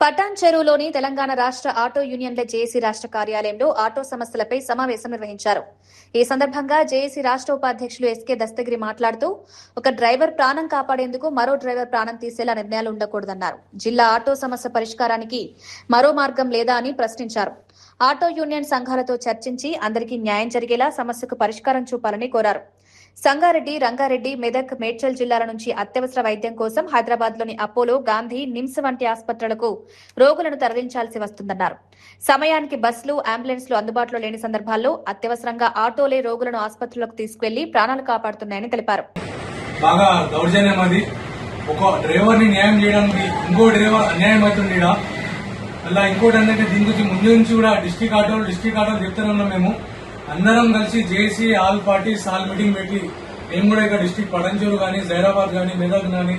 పటాన్ చెరువులోని తెలంగాణ రాష్ట్ర ఆటో యూనియన్ల జేఏసీ రాష్ట్ర కార్యాలయంలో ఆటో సమస్యలపై సమావేశం నిర్వహించారు. ఈ సందర్భంగా జేఏసీ రాష్ట్ర ఉపాధ్యక్షులు ఎస్కే దస్తగిరి మాట్లాడుతూ ఒక డ్రైవర్ ప్రాణం కాపాడేందుకు మరో డ్రైవర్ ప్రాణం తీసేలా నిర్ణయాలు ఉండకూడదన్నారు. జిల్లా ఆటో సమస్య పరిష్కారానికి మరో మార్గం లేదా అని ప్రశ్నించారు. ఆటో యూనియన్ సంఘాలతో చర్చించి అందరికీ న్యాయం జరిగేలా సమస్యకు పరిష్కారం చూపాలని కోరారు. సంగారెడ్డి, రంగారెడ్డి, మెదక్, మేడ్చల్ జిల్లాల నుంచి అత్యవసర వైద్యం కోసం హైదరాబాద్లోని అపోలో, గాంధీ, నిమ్స్ వంటి ఆసుపత్రులకు రోగులను తరలించాల్సి వస్తుందన్నారు. సమయానికి బస్సులు, అంబులెన్స్లు అందుబాటులో లేని సందర్భాల్లో అత్యవసరంగా ఆటోలే రోగులను ఆసుపత్రులకు తీసుకువెళ్లి ప్రాణాలు కాపాడుతున్నాయని తెలిపారు. బాగా దౌర్జన్యం అది. ఒక డ్రైవర్ ని న్యాయం చేయడానికి ఇంకో డ్రైవర్ అన్యాయం అవుతుంది. అలా ఇంకోటి అంటే దీని గురించి ముందు నుంచి కూడా డిస్టిక్ ఆటోలు చెప్తూనే ఉన్నాం. మేము అందరం కలిసి JAC all parties all meeting పెట్టి మేము కూడా ఇక్కడ డిస్టిక్ పటంచూరు కానీ, జైరాబాద్ కానీ, మెదక్ కానీ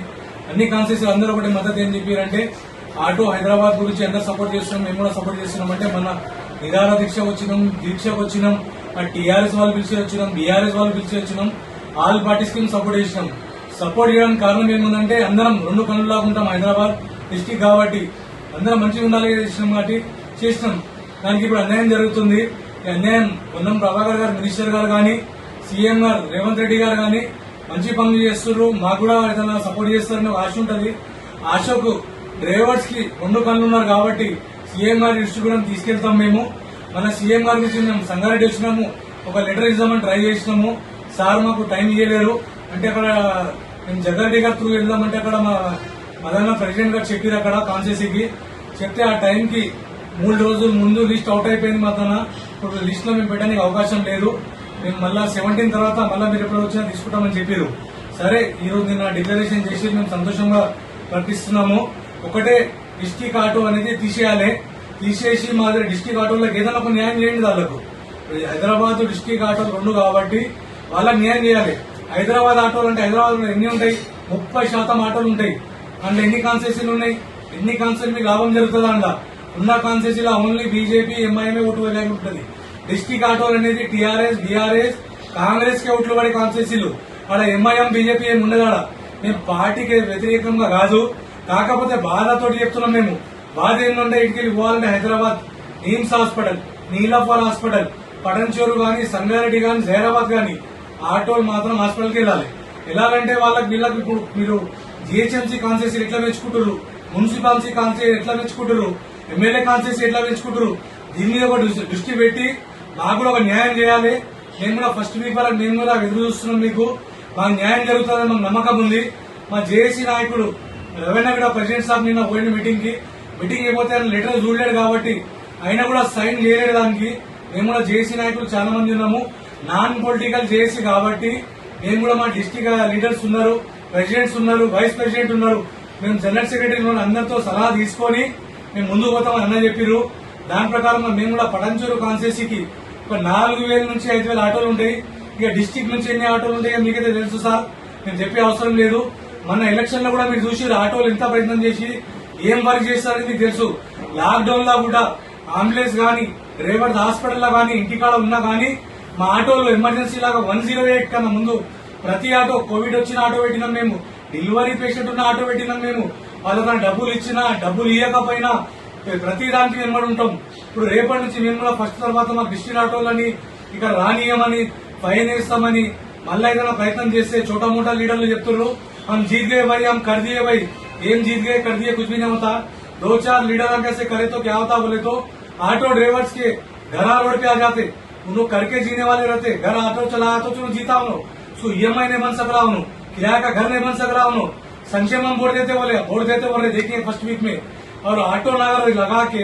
అన్ని కాన్స్టిట్యూన్సీలు అందరూ ఒకటి మద్దతు ఏం చెప్పారంటే ఆటో హైదరాబాద్ గురించి అందరూ సపోర్ట్ చేస్తున్నాం, మేము కూడా సపోర్ట్ చేస్తున్నాం. అంటే మన నిరాహార దీక్షకు వచ్చినాం, టీఆర్ఎస్ వాళ్ళు పిలిచి వచ్చినాం, బీఆర్ఎస్ వాళ్ళు పిలిచి వచ్చినాం, ఆల్ పార్టీస్ కి సపోర్ట్ చేసినాం. సపోర్ట్ చేయడానికి కారణం ఏముందంటే అందరం రెండు కన్నులాగా ఉంటాం. హైదరాబాద్ డిస్టిక్ కాబట్టి అందరం మంచిగా ఉండాలి చేసినాం కాబట్టి చేసినాం. దానికి ఇప్పుడు అన్యాయం జరుగుతుంది. ఈ అన్యాయం పొన్నం ప్రభాకర్ గారు, మినిస్టర్ గారు కానీ, సీఎం గారు రేవంత్ రెడ్డి గారు కానీ మంచి పనులు చేస్తున్నారు. మాకు కూడా ఏదైనా సపోర్ట్ చేస్తారని ఒక ఆశ ఉంటుంది. ఆశకు డ్రైవర్స్ కి రెండు కళ్ళు ఉన్నారు కాబట్టి సీఎం గారి దృష్టి కూడా తీసుకెళ్తాం. మేము మన సీఎం గారి గురించి మేము సంగారెడ్డి వచ్చినాము, ఒక లెటర్ ఇద్దామని ట్రై చేసినాము. సార్ మాకు టైం ఇవ్వలేరు. అంటే అక్కడ మేము జగ్గారెడ్డి గారి త్రూ వెళ్దామంటే అక్కడ మా మదన్న ప్రెసిడెంట్ గారు చెప్పారు. అక్కడ కాన్స్టిట్యూన్సీకి చెప్తే ఆ టైంకి 3 రోజుల ముందు లిస్ట్ అవుట్ అయిపోయింది. మా తన ఇప్పుడు లిస్ట్ లో మేము పెట్టడానికి అవకాశం లేదు. మేము మళ్ళా 17 తర్వాత మళ్ళీ మీరు ఎప్పుడు వచ్చినా తీసుకుంటామని చెప్పారు. సరే ఈ రోజు నిన్న డిక్లరేషన్ చేసి మేము సంతోషంగా ప్రకటిస్తున్నాము. ఒకటే డిస్టిక్ ఆటో అనేది తీసేసి మా దగ్గర డిస్టిక్ ఆటోలకు ఏదైనా ఒక న్యాయం చేయండి. వాళ్ళకు హైదరాబాద్ డిస్టిక్ ఆటోలు రెండు కాబట్టి వాళ్ళకి న్యాయం చేయాలి. హైదరాబాద్ ఆటోలు అంటే హైదరాబాద్ ఎన్ని ఉంటాయి? 30% ఆటోలు ఉంటాయి. అందులో ఎన్ని కాన్సెసీలు ఉన్నాయి? ఎన్ని కాన్సెసీ మీకు లాభం జరుగుతుంది? అందులో ఉన్న కాన్సెసీలో ఓన్లీ బీజేపీ, ఎంఐఎంఏ ఓటు వేయడానికి ఉంటుంది. డిస్టిక్ ఆటోలు అనేది టీఆర్ఎస్, బీఆర్ఎస్, కాంగ్రెస్ కి ఓట్లు పడే కాన్సెసీలు. అక్కడ ఎంఐఎం, బీజేపీ ఏమి ఉండదు. మేము పార్టీకి వ్యతిరేకంగా కాదు, కాకపోతే బాధతో చెప్తున్నాం. మేము బాధ ఏంటంటే ఇటుకెళ్ళి ఇవ్వాలంటే హైదరాబాద్ నిమ్స్ హాస్పిటల్, నీలాఫాల్ హాస్పిటల్, పటంచూరు గాని, సంగారెడ్డి గాని, జైరాబాద్ గాని ఆటోలు మాత్రం హాస్పిటల్కి వెళ్ళాలి. వెళ్ళాలంటే వీళ్ళకి ఇప్పుడు మీరు జీహెచ్ఎంసీ కాన్సెసీ ఎట్లా పెంచుకుంటారు, మున్సిపాలిటీ కాన్సెసీ ఎట్లా పెంచుకుంటారు, ఎమ్మెల్యే కాన్సెసీ ఎట్లా పెంచుకుంటారు? దీని మీద ఒక దృష్టి పెట్టి మాకు కూడా ఒక న్యాయం చేయాలి. మేము కూడా ఫస్ట్ వీక్ వరకు మేము కూడా ఎదురు చూస్తున్నాం. మీకు మాకు న్యాయం జరుగుతుందని మాకు నమ్మకం ఉంది. మా జేఏసీ నాయకుడు రవీణ కూడా ప్రెసిడెంట్ సాబ్ నిన్న పోయిన మీటింగ్ అయిపోతే ఆయన లెటర్ చూడలేడు కాబట్టి ఆయన కూడా సైన్ చేయలేడు. దానికి మేము కూడా జేఏసీ నాయకులు చాలా మంది ఉన్నాము. నాన్ పొలిటికల్ జేఏసీ కాబట్టి మేము కూడా మా డిస్టిక్ లీడర్స్ ఉన్నారు, ప్రెసిడెంట్స్ ఉన్నారు, వైస్ ప్రెసిడెంట్ ఉన్నారు. మేము జనరల్ సెక్రటరీ అందరితో సలహా తీసుకొని మేము ముందుకు పోతామని అన్న చెప్పారు. దాని ప్రకారం మేము కూడా పటంచూరు కాన్స్టిట్యూన్సీకి ఒక 4000 నుంచి 5000 ఆటోలు ఉంటాయి. ఇక డిస్టిక్ నుంచి ఎన్ని ఆటోలు ఉంటాయో మీకైతే తెలుసు సార్, నేను చెప్పే అవసరం లేదు. మన ఎలక్షన్ లో కూడా మీరు చూసి ఆటోలు ఎంత ప్రయత్నం చేసి ఏం వర్క్ చేస్తారని మీకు తెలుసు. లాక్డౌన్ లో కూడా అంబులెన్స్ గానీ, డ్రైవర్స్ హాస్పిటల్ లో గానీ, ఇంటికాడ ఉన్నా గానీ మా ఆటోలు ఎమర్జెన్సీ లాగా 108 కన్నా ముందు ప్రతి ఆటో, కోవిడ్ వచ్చిన ఆటో పెట్టినాం మేము, డెలివరీ పేషెంట్ ఉన్న ఆటో పెట్టినాం మేము. వాళ్ళకన్నా డబ్బులు ఇచ్చినా డబ్బులు ఇవ్వకపోయినా ప్రతి దానికి వెంబడి ఉంటాం. ఇప్పుడు రేపటి నుంచి మేము కూడా ఫస్ట్ తర్వాత మా డిస్ట్రిక్ట్ ఆటోలని ఇక్కడ రానియమని, ఫైన్ వేస్తామని మళ్ళీ ఏదైనా ప్రయత్నం చేస్తే చోటా మోటా లీడర్లు చెప్తున్నారు हम जीत गए भाई, हम कर दिए भाई, एम जीत गए कर दिए, कुछ भी नहीं होता. 2-4 लीडर कैसे करे तो क्या होता बोले तो ऑटो ड्राइवर्स के घर रोड पे आ जाते, उन लोग करके जीने वाले रहते. घर ऑटो चलाया तो चलो जीता उन्हों, सो ईएमआई नहीं बन सक रहा उन्हों, किराया का घर नहीं बन सक रहा उन्हों. संक्षेम हम वोट देते बोले देखिए फर्स्ट वीक में. और ऑटो लगा के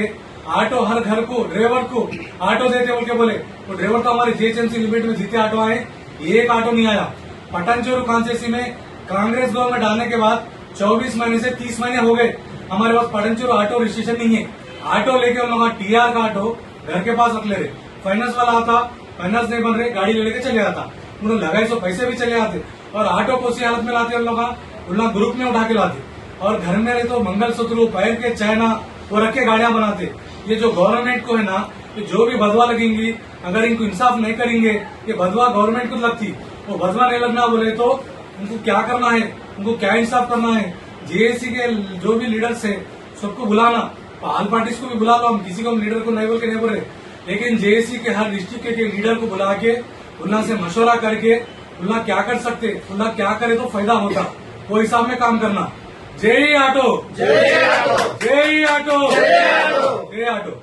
ऑटो हर घर को ड्राइवर को ऑटो देते बोल के बोले. वो ड्राइवर तो हमारे जीएचएमसी लिमिट में जितने ऑटो आए एक ऑटो नहीं आया. पटनचोर कॉन्स्टिट्यूंसी में कांग्रेस गवर्नमेंट आने के बाद 24 महीने से 30 महीने हो गए हमारे पास पटनचोर ऑटो रजिस्ट्रेशन नहीं है. ऑटो लेके उन लोग टीआर का ऑटो घर के पास रख ले रहे. फाइनेंस वाला आता, फाइनेंस नहीं बन रहे, गाड़ी ले लेके चले आता. उन्होंने लगाई सो पैसे भी चले आते. और ऑटो को उसी हालत में लाते उन लोग ग्रुप में उठा के लाते. और घर में रहे तो मंगलसूत्र, पैर के चाइना वो रख के गाड़ियां बनाते. ये जो गवर्नमेंट को है ना, जो भी बदवा लगेंगी, अगर इनको इंसाफ नहीं करेंगे, ये बदवा गवर्नमेंट को लगती. वो बदवा नहीं लगना बोले तो उनको क्या करना है, उनको क्या इंसाफ करना है. जेएसी के जो भी लीडर्स है सबको बुलाना, ऑल पार्टीज को भी बुला लो, हम किसी को लीडर को नहीं बोल के नहीं बोल रहे, लेकिन जेएसी के हर डिस्ट्रिक्ट के लीडर को बुला के उन्ना से मशवरा करके उन्ना क्या कर सकते, उन्ना क्या करे तो फायदा होता, वो हिसाब में काम करना। जय ऑटो, जय ऑटो, जय ऑटो, जय ऑटो।